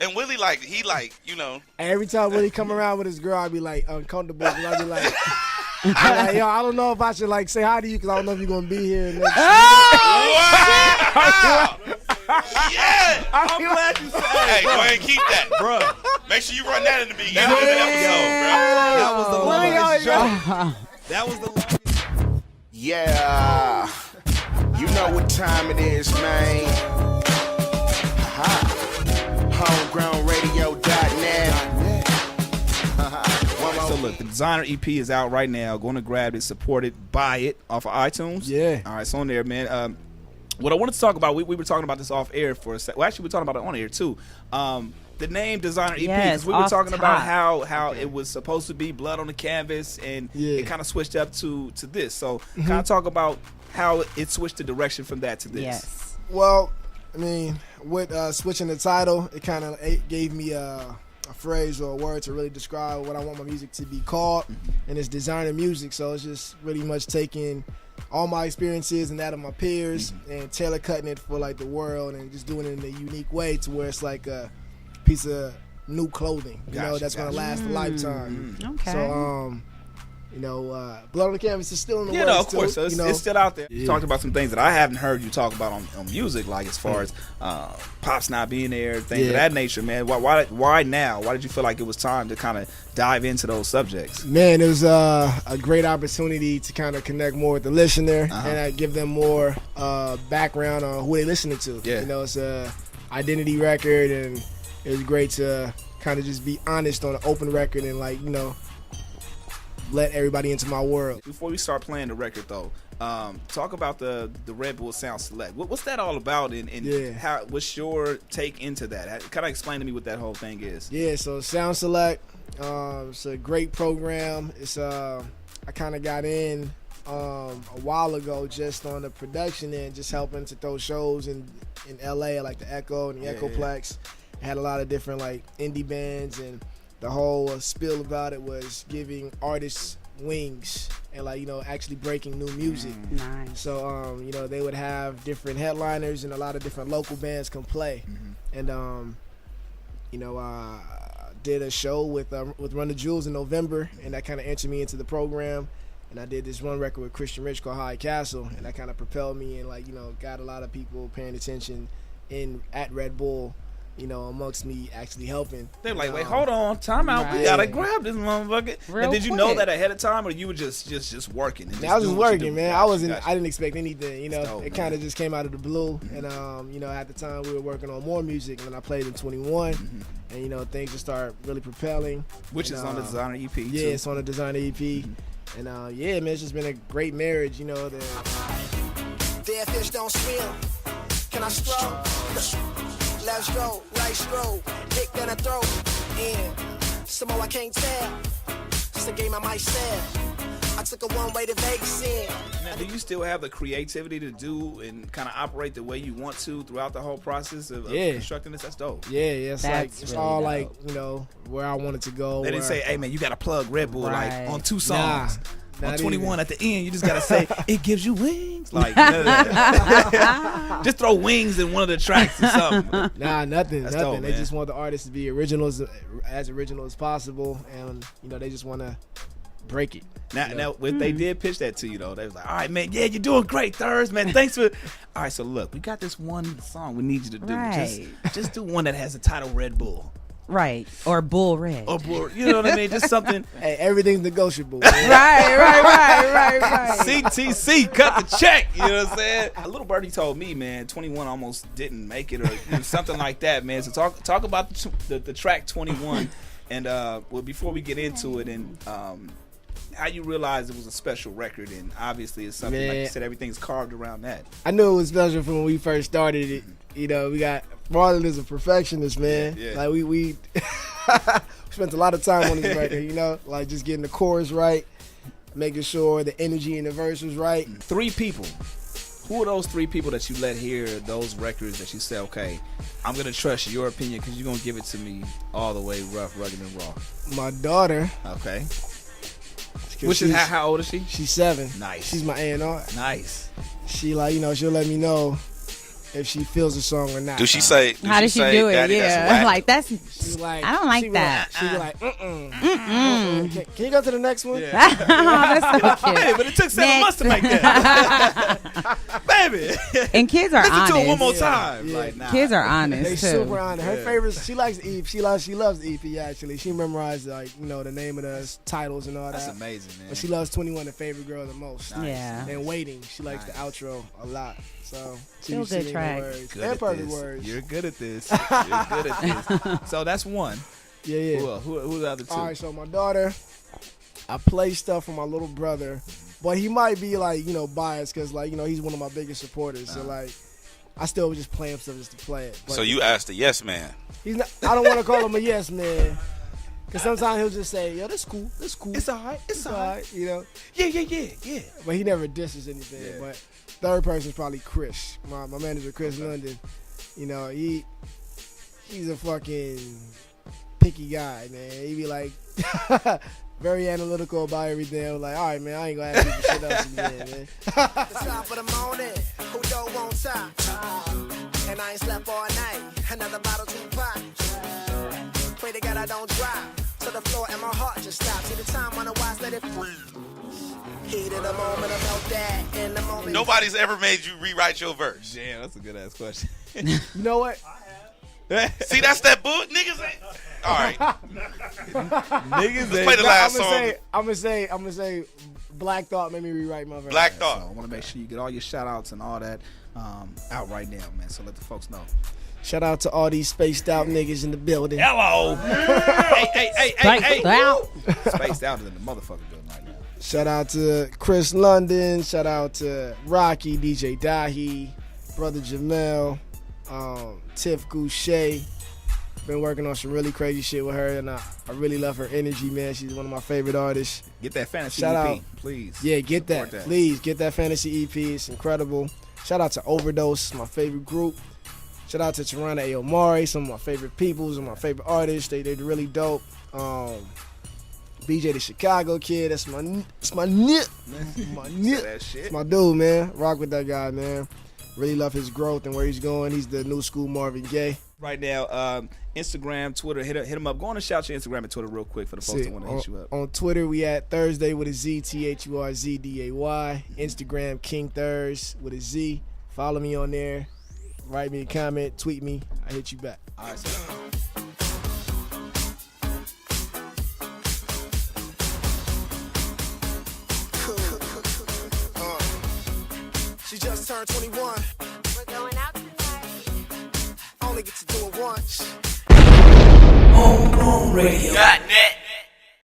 And Willie, like, he like, you know. Every time Willie come around with his girl, I'd be like uncomfortable. Cause I'd be like, yo, I don't know if I should like say hi to you because I don't know if you're gonna be here next week. Wow! Yeah! I'm glad you said that. Hey, go ahead and keep that, bro. Make sure you run that in the beginning of the episode, bro. That was the longest joke. That was the longest. Yeah, you know what time it is, man. Homegrownradio.net. So look, the Designer EP is out right now. Going to grab it, support it, buy it off of iTunes. Yeah. All right, it's on there, man. What I wanted to talk about, we were talking about this off air for a second. Well, actually, we're talking about it on air too. The name Designer EP, because we were talking about how it was supposed to be blood on the canvas, and it kind of switched up to this. So kind of talk about how it switched the direction from that to this. Yes. Well, I mean, with switching the title, it kind of gave me a phrase or a word to really describe what I want my music to be called, and it's designer music. So it's just really much taking all my experiences and that of my peers and tailor cutting it for like the world and just doing it in a unique way to where it's like a piece of new clothing, you know, that's gonna last a lifetime. Okay. So, you know, Blood on the Canvas is still in the works. Yeah, no, of course. So it's still out there. Yeah. You talked about some things that I haven't heard you talk about on music, like as far as Pop's not being there, things of that nature, man. Why now? Why did you feel like it was time to kind of dive into those subjects? Man, it was a great opportunity to kind of connect more with the listener and give them more background on who they listening to. Yeah. You know, it's a identity record, and it was great to kind of just be honest on an open record and, like, you know, let everybody into my world. Before we start playing the record, though, talk about the Red Bull Sound Select. What's that all about, and how? What's your take into that? Kind of explain to me what that whole thing is. Yeah, so Sound Select, it's a great program. It's I kind of got in a while ago just on the production end, just helping to throw shows in LA, like the Echo and the Echoplex. Had a lot of different like indie bands, and the whole spiel about it was giving artists wings and, like, you know, actually breaking new music. Nice. So you know, they would have different headliners and a lot of different local bands come play. And you know, did a show with Run the Jewels in November, and that kind of entered me into the program. And I did this one record with Christian Rich called High Castle, and that kind of propelled me and, like, you know, got a lot of people paying attention at Red Bull, you know, amongst me actually helping. They're like, wait, hold on, time out. We gotta grab this motherfucker. Real Now, did you quick. know that ahead of time, or you were just working? And I was just doing what you working, do? man. Gotcha. I didn't expect anything, you know. dope, It kind of just came out of the blue. And you know, at the time we were working on more music, and then I played in 21, and, you know, things just started really propelling. Which and, is on the Designer EP. too. Yeah, it's on the Designer EP. And yeah, man, it's just been a great marriage, you know. Dead fish don't swim. Can I stroll? Left stroke, right stroke, dick down the throat. And some more I can't tell. Just a game I might sell. I took a one-way to Vegas in. Now, do you still have the creativity to do and kind of operate the way you want to throughout the whole process of constructing this? That's dope. Yeah, it's That's like it's really all dope. like, you know, where I wanted to go. They didn't say, hey, man, you got to plug Red Bull like on 2 songs. Nah, on not 21 even. at the end, you just got to say, it gives you wings. Like, none of that. Just throw wings in one of the tracks or something. Nah, nothing. That's Nothing. dope, They man. just want the artists to be original as possible, and, you know, they just want to break it. Now, if they did pitch that to you, though, they was like, all right, man, yeah, you're doing great, Thurz, man. Thanks for. All right, so look, we got this one song we need you to do. Right. Just do one that has the title Red Bull. Right. Or Bull Red. Or Bull, you know what I mean? Just something. Hey, everything's negotiable. Man. Right. CTC, cut the check. You know what I'm saying? A little birdie told me, man, 21 almost didn't make it, or something like that, man. So talk about the track 21, and well, before we get into it, and how you realized it was a special record, and obviously it's something, like you said, everything's carved around that. I knew it was special from when we first started it. You know, we got Marlon is a perfectionist, man. Yeah. Like we spent a lot of time on this record, you know, like just getting the chorus right, making sure the energy in the verse was right. 3 people. Who are those 3 people that you let hear those records that you say, okay, I'm going to trust your opinion because you're going to give it to me all the way rough, rugged, and raw? My daughter. Okay. Which is how old is she? She's 7. Nice. She's my A&R. Nice. She, like, you know, she'll let me know if she feels the song or not. Do she say? How does she say, do it? Daddy, that's Yeah, whack? She like that's. was like, I don't like she that. She be like, Can you go to the next one? Oh, that's so cute. Hey, but it took 7 months to make that. Baby. And kids are Listen honest. to it one more time. Yeah. Like, nah. Kids are honest They too. super honest. Her favorite. She likes the EP. She loves the EP actually. She memorized like the name of the titles and all That's that. amazing, man. But she loves 21, the favorite girl, the most. Yeah. And Waiting. She likes the outro a lot. So she Feel be good singing track. the words. Good And at perfect this. words. You're good at this. You're good at this. So that's one. Yeah. Who else? Who the other two? All right, so my daughter, I play stuff for my little brother, but he might be like, biased because like, he's one of my biggest supporters. So like, I still just play him stuff just to play it. But So you asked the yes man. he's not. I don't want to call him a yes man, because sometimes he'll just say, "Yo, that's cool. That's cool. It's all right. It's all right. Yeah. Yeah. But he never disses anything. Yeah. But third person is probably Chris, my manager, Chris London. He's a fucking picky guy, man. He be like very analytical about everything. I'm like, all right, man, I ain't gonna ask you for shit else again, man. The top of the morning, who don't want top? And I ain't slept all night, another bottle too pop. Pray to God I don't drop to the floor and my heart just stops. See the time on the watch, let it freeze. Heat of the moment about that in the moment. Nobody's ever made you rewrite your verse. Damn, that's a good ass question. You know what? See, that's that book, niggas ain't. All right, Niggas let's play the last I'm song. gonna say, Black Thought made me rewrite my verse. Black So Thought. I want to make sure you get all your shout outs and all that out right now, man. So let the folks know. Shout out to all these spaced out niggas in the building. Hello. hey. Spaced out. Spaced out is in the motherfucking building right now. Shout out to Chris London. Shout out to Rocky, DJ Dahi, Brother Jamel, Tiff Goucher. Been working on some really crazy shit with her, and I really love her energy, man. She's one of my favorite artists. Get that fantasy Shout EP, out. please. Yeah, get Support that. Please get that fantasy EP. It's incredible. Shout out to Overdose, my favorite group. Shout out to Tarana Ayomari, some of my favorite people, some of my favorite artists. They're really dope. BJ the Chicago kid, that's my nip. My nip. That shit. That's my dude, man. Rock with that guy, man. Really love his growth and where he's going. He's the new school Marvin Gaye. Right now, Instagram, Twitter, hit him up. Go on and shout your Instagram and Twitter real quick for the folks that want to hit you up. On Twitter, we at Thursday with a Z, THURZDAY. Instagram, King Thurz with a Z. Follow me on there. Write me a comment, tweet me. I hit you back. All right, so. She just turned 21. We're going out tonight. Only get to do it once. Homegrown Radio. God